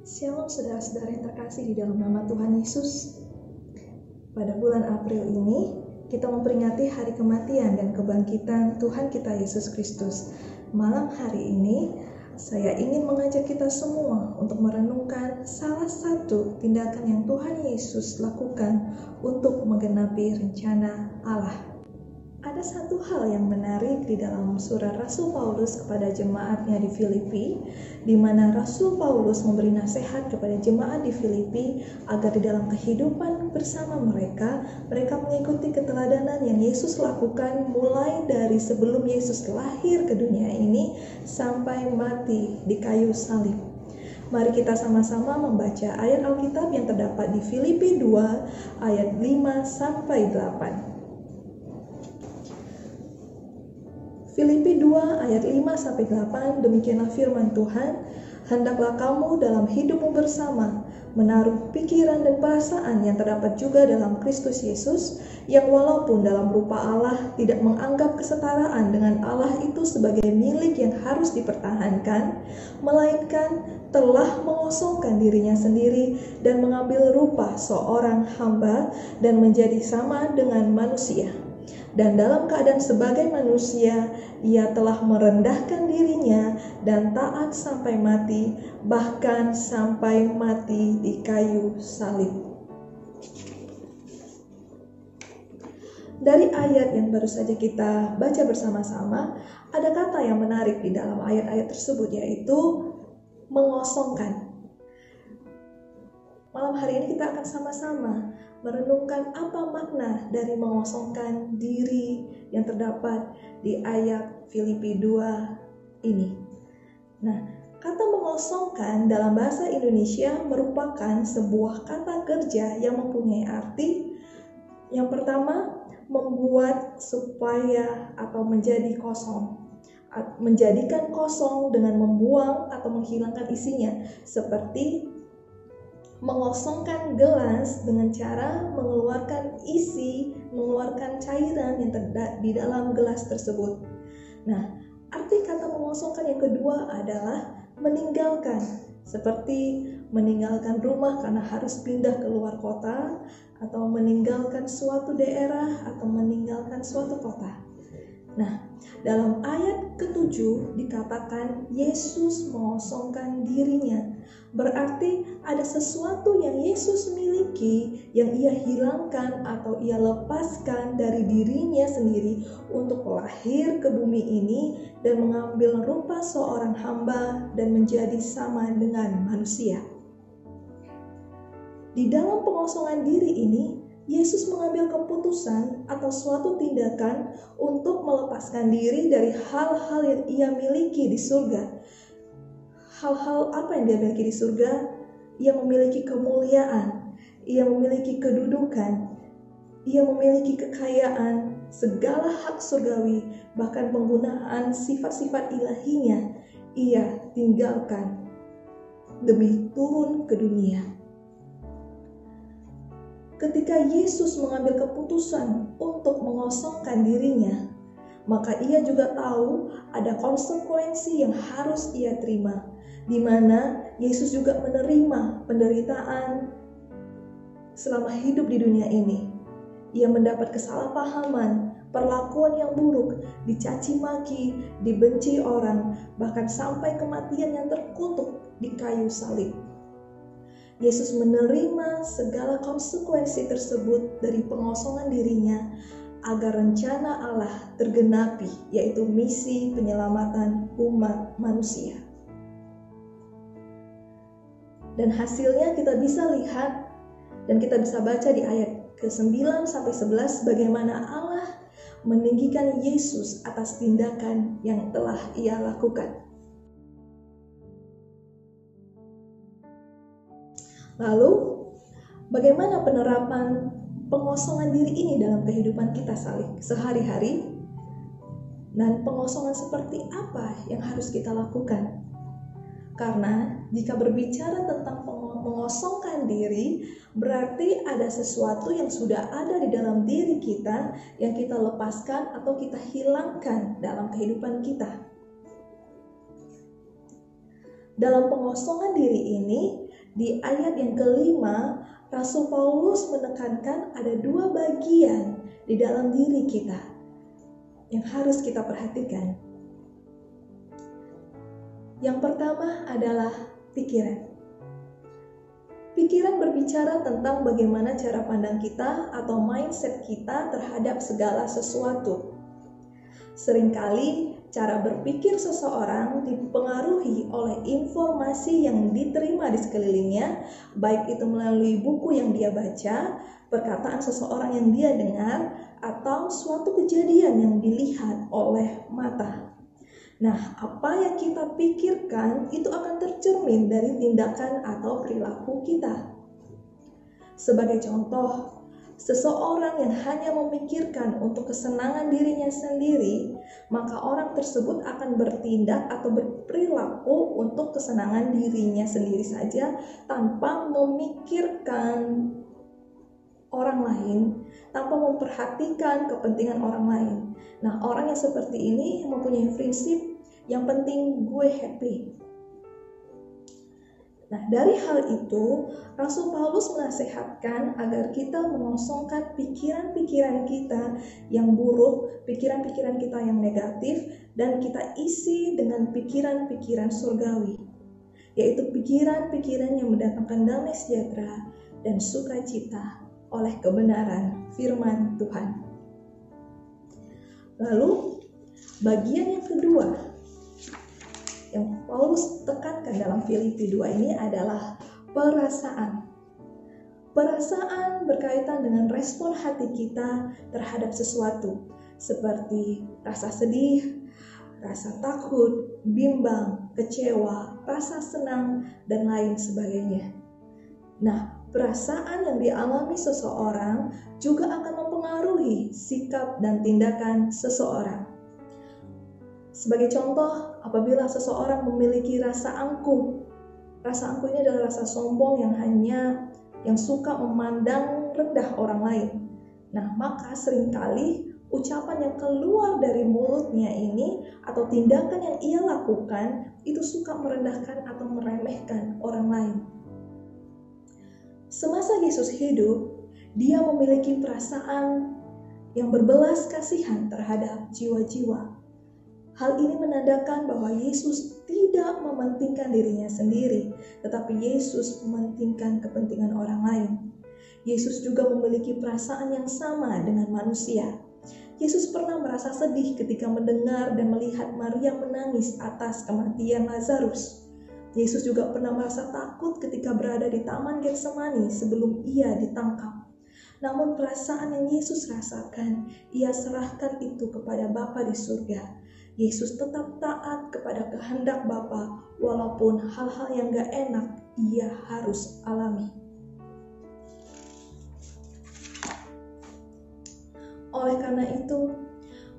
Shalom saudara-saudara yang terkasih di dalam nama Tuhan Yesus. Pada bulan April ini, kita memperingati hari kematian dan kebangkitan Tuhan kita Yesus Kristus. Malam hari ini, saya ingin mengajak kita semua untuk merenungkan salah satu tindakan yang Tuhan Yesus lakukan untuk menggenapi rencana Allah. Ada satu hal yang menarik di dalam surat Rasul Paulus kepada jemaatnya di Filipi, di mana Rasul Paulus memberi nasihat kepada jemaat di Filipi agar di dalam kehidupan bersama mereka mengikuti keteladanan yang Yesus lakukan mulai dari sebelum Yesus lahir ke dunia ini sampai mati di kayu salib. Mari kita sama-sama membaca ayat Alkitab yang terdapat di Filipi 2 ayat 5 sampai 8. Filipi 2 ayat 5-8, demikianlah firman Tuhan, hendaklah kamu dalam hidupmu bersama, menaruh pikiran dan perasaan yang terdapat juga dalam Kristus Yesus, yang walaupun dalam rupa Allah tidak menganggap kesetaraan dengan Allah itu sebagai milik yang harus dipertahankan, melainkan telah mengosongkan dirinya sendiri dan mengambil rupa seorang hamba dan menjadi sama dengan manusia. Dan dalam keadaan sebagai manusia, ia telah merendahkan dirinya dan taat sampai mati, bahkan sampai mati di kayu salib. Dari ayat yang baru saja kita baca bersama-sama, ada kata yang menarik di dalam ayat-ayat tersebut, yaitu mengosongkan. Malam hari ini kita akan sama-sama merenungkan apa makna dari mengosongkan diri yang terdapat di ayat Filipi 2 ini. Nah, kata mengosongkan dalam bahasa Indonesia merupakan sebuah kata kerja yang mempunyai arti. Yang pertama, membuat supaya atau menjadi kosong. Menjadikan kosong dengan membuang atau menghilangkan isinya, seperti mengosongkan gelas dengan cara mengeluarkan isi, mengeluarkan cairan yang terdapat di dalam gelas tersebut. Nah, arti kata mengosongkan yang kedua adalah meninggalkan, seperti meninggalkan rumah karena harus pindah ke luar kota, atau meninggalkan suatu daerah, atau meninggalkan suatu kota. Nah, dalam ayat ke-7 dikatakan Yesus mengosongkan dirinya. Berarti ada sesuatu yang Yesus miliki yang ia hilangkan atau ia lepaskan dari dirinya sendiri untuk lahir ke bumi ini dan mengambil rupa seorang hamba dan menjadi sama dengan manusia. Di dalam pengosongan diri ini, Yesus mengambil keputusan atau suatu tindakan untuk melepaskan diri dari hal-hal yang ia miliki di surga. Hal-hal apa yang dia miliki di surga? Ia memiliki kemuliaan, ia memiliki kedudukan, ia memiliki kekayaan, segala hak surgawi, bahkan penggunaan sifat-sifat ilahinya, ia tinggalkan demi turun ke dunia. Ketika Yesus mengambil keputusan untuk mengosongkan dirinya, maka ia juga tahu ada konsekuensi yang harus ia terima, di mana Yesus juga menerima penderitaan selama hidup di dunia ini. Ia mendapat kesalahpahaman, perlakuan yang buruk, dicaci maki, dibenci orang, bahkan sampai kematian yang terkutuk di kayu salib. Yesus menerima segala konsekuensi tersebut dari pengosongan dirinya agar rencana Allah tergenapi, yaitu misi penyelamatan umat manusia. Dan hasilnya kita bisa lihat dan kita bisa baca di ayat ke-9 sampai 11 bagaimana Allah meninggikan Yesus atas tindakan yang telah ia lakukan. Lalu, bagaimana penerapan pengosongan diri ini dalam kehidupan kita sehari-hari? Dan pengosongan seperti apa yang harus kita lakukan? Karena jika berbicara tentang mengosongkan diri, berarti ada sesuatu yang sudah ada di dalam diri kita yang kita lepaskan atau kita hilangkan dalam kehidupan kita. Dalam pengosongan diri ini, di ayat yang kelima, Rasul Paulus menekankan ada dua bagian di dalam diri kita yang harus kita perhatikan. Yang pertama adalah pikiran. Pikiran berbicara tentang bagaimana cara pandang kita atau mindset kita terhadap segala sesuatu. Seringkali cara berpikir seseorang dipengaruhi oleh informasi yang diterima di sekelilingnya, baik itu melalui buku yang dia baca, perkataan seseorang yang dia dengar, atau suatu kejadian yang dilihat oleh mata. Nah, apa yang kita pikirkan itu akan tercermin dari tindakan atau perilaku kita. Sebagai contoh, seseorang yang hanya memikirkan untuk kesenangan dirinya sendiri, maka orang tersebut akan bertindak atau berperilaku untuk kesenangan dirinya sendiri saja tanpa memikirkan orang lain, tanpa memperhatikan kepentingan orang lain. Nah, orang yang seperti ini mempunyai prinsip yang penting gue happy. Nah, dari hal itu, Rasul Paulus menasehatkan agar kita mengosongkan pikiran-pikiran kita yang buruk, pikiran-pikiran kita yang negatif, dan kita isi dengan pikiran-pikiran surgawi, yaitu pikiran-pikiran yang mendatangkan damai sejahtera dan sukacita oleh kebenaran firman Tuhan. Lalu, bagian yang kedua yang Paulus tekankan dalam Filipi 2 ini adalah perasaan. Perasaan berkaitan dengan respon hati kita terhadap sesuatu, seperti rasa sedih, rasa takut, bimbang, kecewa, rasa senang, dan lain sebagainya. Nah, perasaan yang dialami seseorang juga akan mempengaruhi sikap dan tindakan seseorang. Sebagai contoh, apabila seseorang memiliki rasa angkuh. Rasa angkuh ini adalah rasa sombong yang suka memandang rendah orang lain. Nah, maka seringkali ucapan yang keluar dari mulutnya ini atau tindakan yang ia lakukan itu suka merendahkan atau meremehkan orang lain. Semasa Yesus hidup, dia memiliki perasaan yang berbelas kasihan terhadap jiwa-jiwa. Hal ini menandakan bahwa Yesus tidak mementingkan dirinya sendiri, tetapi Yesus mementingkan kepentingan orang lain. Yesus juga memiliki perasaan yang sama dengan manusia. Yesus pernah merasa sedih ketika mendengar dan melihat Maria menangis atas kematian Lazarus. Yesus juga pernah merasa takut ketika berada di Taman Getsemani sebelum ia ditangkap. Namun perasaan yang Yesus rasakan, ia serahkan itu kepada Bapa di surga. Yesus tetap taat kepada kehendak Bapa, walaupun hal-hal yang gak enak ia harus alami. Oleh karena itu,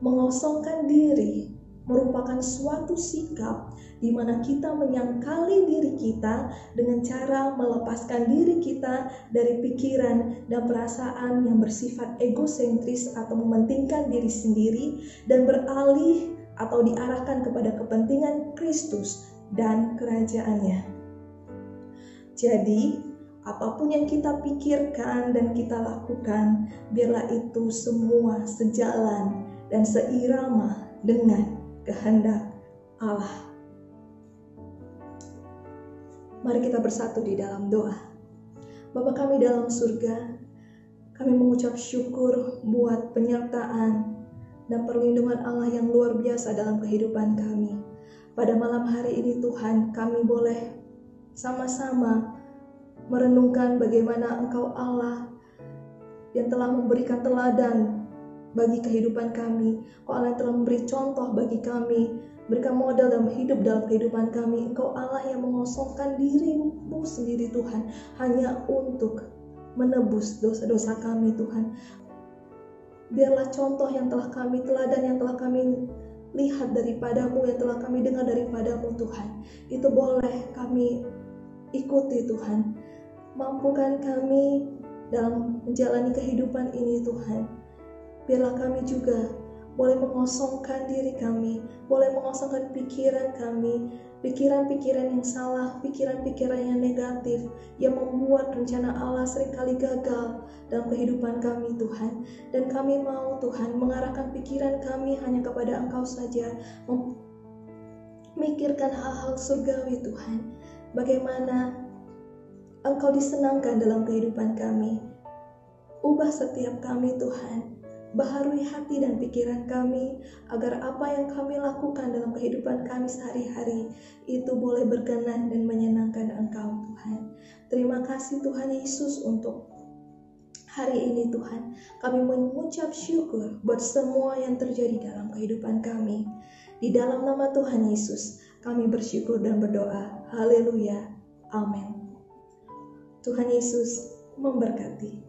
mengosongkan diri merupakan suatu sikap di mana kita menyangkali diri kita dengan cara melepaskan diri kita dari pikiran dan perasaan yang bersifat egosentris atau mementingkan diri sendiri dan beralih atau diarahkan kepada kepentingan Kristus dan kerajaannya. Jadi, apapun yang kita pikirkan dan kita lakukan, biarlah itu semua sejalan dan seirama dengan kehendak Allah. Mari kita bersatu di dalam doa. Bapa kami dalam surga, kami mengucap syukur buat penyertaan dan perlindungan Allah yang luar biasa dalam kehidupan kami. Pada malam hari ini Tuhan, kami boleh sama-sama merenungkan bagaimana Engkau Allah yang telah memberikan teladan bagi kehidupan kami. Engkau Allah yang telah memberi contoh bagi kami, berikan modal dalam hidup dalam kehidupan kami. Engkau Allah yang mengosongkan diri-Mu sendiri Tuhan, hanya untuk menebus dosa-dosa kami Tuhan. Biarlah contoh yang telah kami teladan, yang telah kami lihat daripada-Mu, yang telah kami dengar daripada-Mu Tuhan, itu boleh kami ikuti Tuhan. Mampukan kami dalam menjalani kehidupan ini Tuhan. Biarlah kami juga boleh mengosongkan diri kami, boleh mengosongkan pikiran kami pikiran-pikiran yang salah, pikiran-pikiran yang negatif, yang membuat rencana Allah seringkali gagal dalam kehidupan kami Tuhan. Dan kami mau Tuhan mengarahkan pikiran kami hanya kepada Engkau saja, memikirkan hal-hal surgawi Tuhan. Bagaimana Engkau disenangkan dalam kehidupan kami. Ubah setiap kami Tuhan. Baharui hati dan pikiran kami, agar apa yang kami lakukan dalam kehidupan kami sehari-hari itu boleh berkenan dan menyenangkan Engkau Tuhan. Terima kasih Tuhan Yesus untuk hari ini Tuhan. Kami mengucap syukur buat semua yang terjadi dalam kehidupan kami. Di dalam nama Tuhan Yesus kami bersyukur dan berdoa. Haleluya. Amin. Tuhan Yesus memberkati.